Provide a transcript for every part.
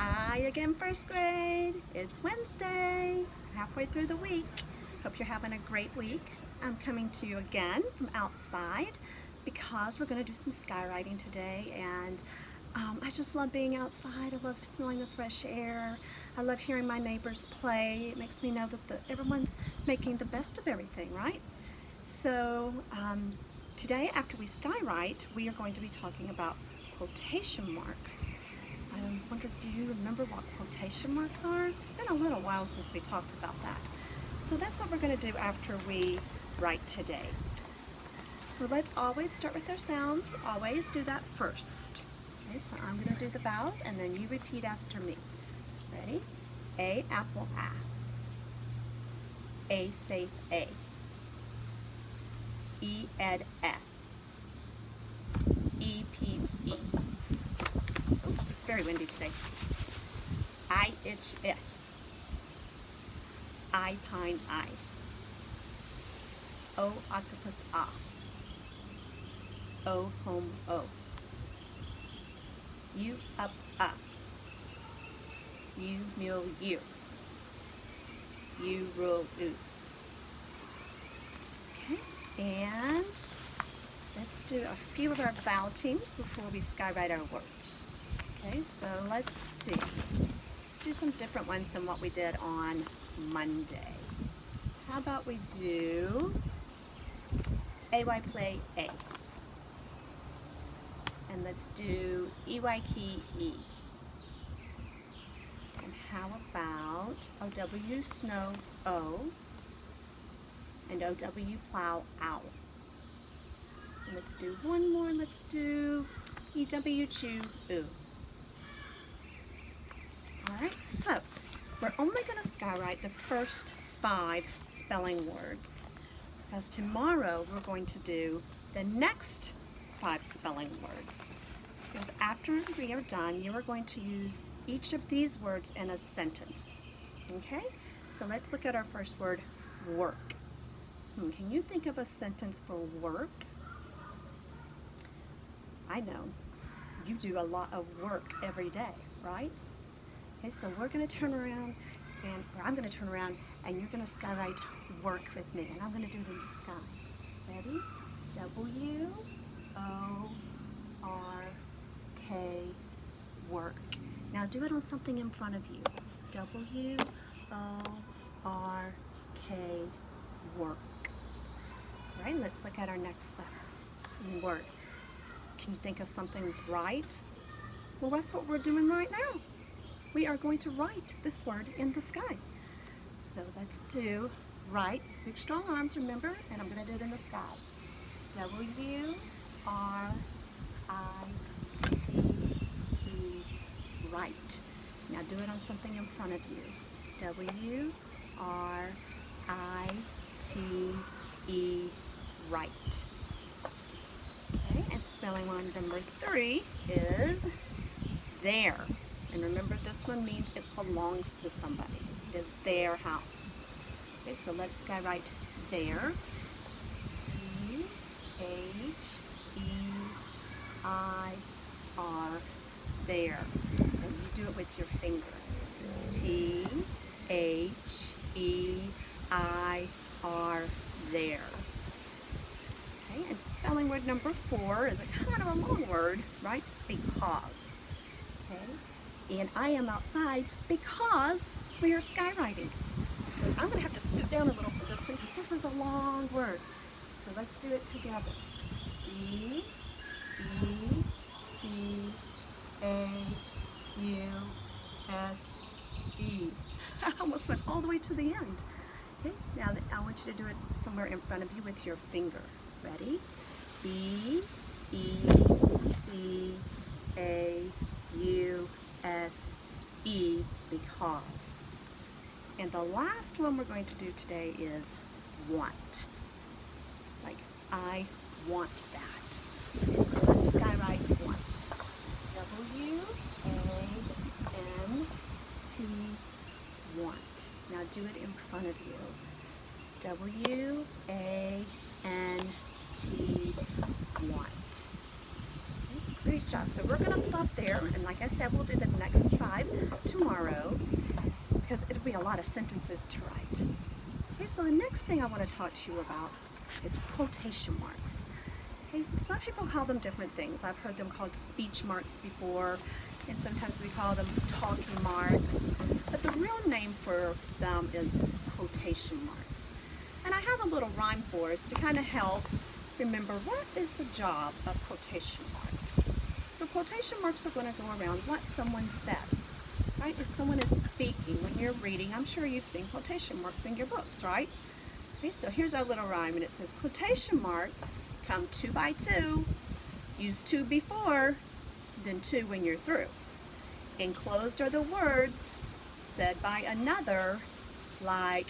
Hi again, first grade. It's Wednesday, halfway through the week. Hope you're having a great week. I'm coming to you again from outside because we're going to do some skywriting today, and I just love being outside. I love smelling the fresh air. I love hearing my neighbors play. It makes me know that everyone's making the best of everything, right? So today, after we skywrite, we are going to be talking about quotation marks. I wonder, do you remember what quotation marks are? It's been a little while since we talked about that. So that's what we're going to do after we write today. So let's always start with our sounds. Always do that first. Okay, so I'm going to do the vowels and then you repeat after me. Ready? A, apple, A. A, safe, A. E, ed, E. E, Pete, E. Oh, it's very windy today. I, itch, I. I, pine, I. O, octopus, A. O, home, O. U, up, A. U, mule, U. U, rule, U. Okay, and let's do a few of our vowel teams before we skywrite our words. Okay, so let's see. Do some different ones than what we did on Monday. How about we do AY play A. And let's do EY key E. And how about OW snow O and OW plow owl. And let's do one more. Let's do EW chew oo. Alright, so we're only going to skywrite the first 5 spelling words, because tomorrow we're going to do the next 5 spelling words. Because after we are done, you are going to use each of these words in a sentence. Okay? So let's look at our first word, work. Can you think of a sentence for work? I know. You do a lot of work every day, right? Okay, so we're going to turn around, or I'm going to turn around, and you're going to skywrite work with me, and I'm going to do it in the sky. Ready? W-O-R-K, work. Now do it on something in front of you. W-O-R-K, work. All right, let's look at our next letter, word. Can you think of something with write? Well, that's what we're doing right now. We are going to write this word in the sky. So let's do write, big strong arms, remember, and I'm going to do it in the sky. W-R-I-T-E, write. Now do it on something in front of you. W-R-I-T-E, write. Okay, and spelling one number 3 is there. And remember, this one means it belongs to somebody. It is their house. Okay, so let's skywrite there. T-H-E-I-R, there. And you do it with your finger. T-H-E-I-R, there. Okay, and spelling word number 4 is a kind of a long word, right? Because. Okay. And I am outside because we are skywriting. So I'm going to have to scoot down a little for this one because this is a long word. So let's do it together. E, E, C, A, U, S, E. I almost went all the way to the end. Okay, now I want you to do it somewhere in front of you with your finger. Ready? B, E, C, A, U, S, E, because. And the last one we're going to do today is want. Like, I want that. Okay, so let's skywrite want. W-A-N-T, want. Now do it in front of you. W-A-N-T, want. Okay, Great job. So we're going to stop there, and like I said, we'll do the next 5 tomorrow because it'll be a lot of sentences to write. Okay, so the next thing I want to talk to you about is quotation marks. Okay, some people call them different things. I've heard them called speech marks before, and sometimes we call them talking marks, but the real name for them is quotation marks. And I have a little rhyme for us to kind of help remember what is the job of quotation marks. So quotation marks are going to go around what someone says, right? If someone is speaking when you're reading, I'm sure you've seen quotation marks in your books, right? Okay, so here's our little rhyme, and it says quotation marks come 2 by 2, use 2 before, then 2 when you're through. Enclosed are the words said by another, like,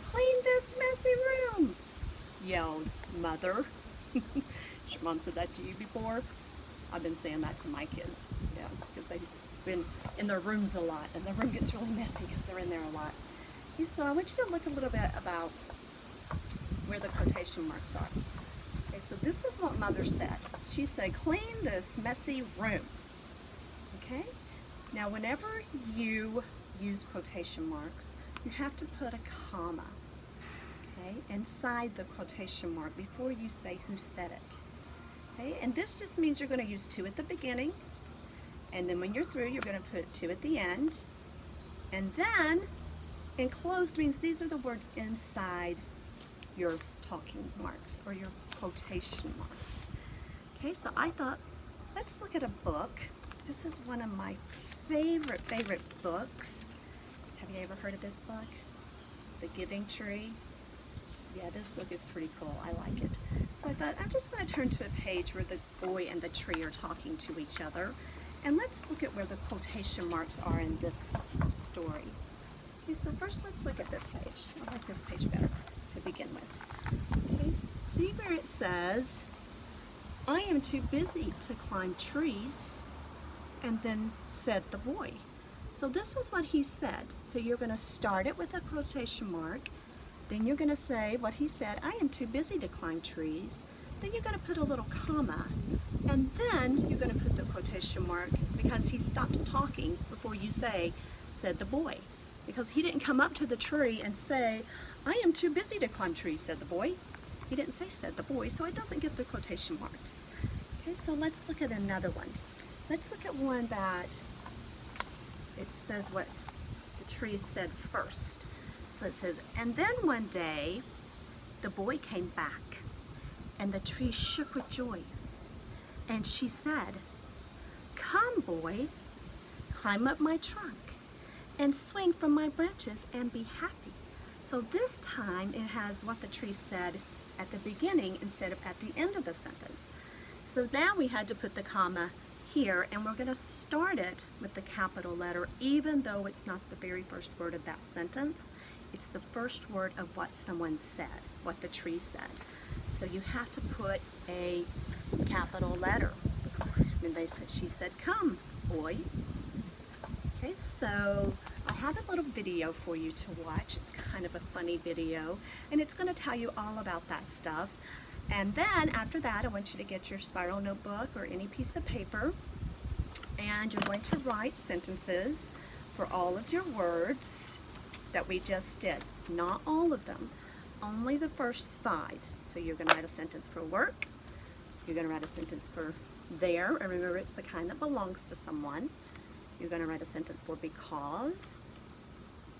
clean this messy room, yelled mother. Has your mom said that to you before? I've been saying that to my kids, yeah, because they've been in their rooms a lot, and the room gets really messy because they're in there a lot. Okay, so I want you to look a little bit about where the quotation marks are. Okay, so this is what mother said. She said, clean this messy room. Okay? Now, whenever you use quotation marks, you have to put a comma, okay, inside the quotation mark before you say who said it. Okay? And this just means you're going to use 2 at the beginning, and then when you're through, you're going to put 2 at the end. And then enclosed means these are the words inside your talking marks or your quotation marks. Okay, so I thought, let's look at a book. This is one of my favorite books. Have you ever heard of this book? The Giving Tree? Yeah, this book is pretty cool. I like it. So I thought I'm just going to turn to a page where the boy and the tree are talking to each other. And let's look at where the quotation marks are in this story. Okay, so first let's look at this page. I like this page better to begin with. Okay, see where it says, I am too busy to climb trees, and then said the boy. So this is what he said. So you're going to start it with a quotation mark, then you're going to say what he said, I am too busy to climb trees, then you're going to put a little comma, and then you're going to put the quotation mark because he stopped talking before you say, said the boy. Because he didn't come up to the tree and say, I am too busy to climb trees, said the boy. He didn't say said the boy, so it doesn't get the quotation marks. Okay, so let's look at another one. Let's look at one that it says what the tree said first. So it says, and then one day the boy came back and the tree shook with joy. And she said, come boy, climb up my trunk and swing from my branches and be happy. So this time it has what the tree said at the beginning instead of at the end of the sentence. So now we had to put the comma here, and we're going to start it with the capital letter even though it's not the very first word of that sentence. It's the first word of what someone said, what the tree said. So you have to put a capital letter. And they said, she said, come, boy. Okay, so I have a little video for you to watch. It's kind of a funny video, and it's going to tell you all about that stuff. And then after that, I want you to get your spiral notebook or any piece of paper, and you're going to write sentences for all of your words that we just did. Not all of them, only the first 5. So you're going to write a sentence for work, you're going to write a sentence for there, and remember it's the kind that belongs to someone. You're going to write a sentence for because,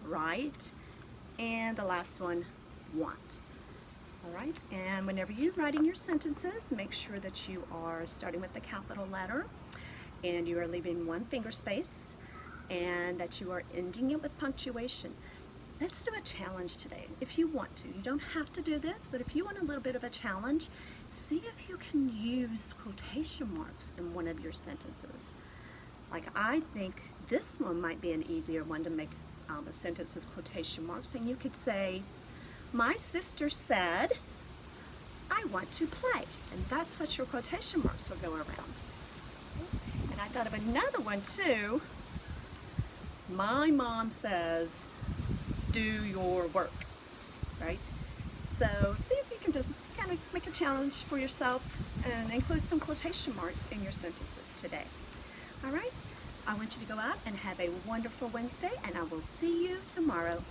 right, and the last one, want. All right, and whenever you're writing your sentences, make sure that you are starting with the capital letter and you are leaving 1 finger space and that you are ending it with punctuation. Let's do a challenge today if you want to. You don't have to do this, but if you want a little bit of a challenge, see if you can use quotation marks in one of your sentences. Like I think this one might be an easier one to make a sentence with quotation marks, and you could say, my sister said, I want to play. And that's what your quotation marks will go around. And I thought of another one too. My mom says, do your work, right? So see if you can just kind kind of make a challenge for yourself and include some quotation marks in your sentences today. All right? I want you to go out and have a wonderful Wednesday, and I will see you tomorrow.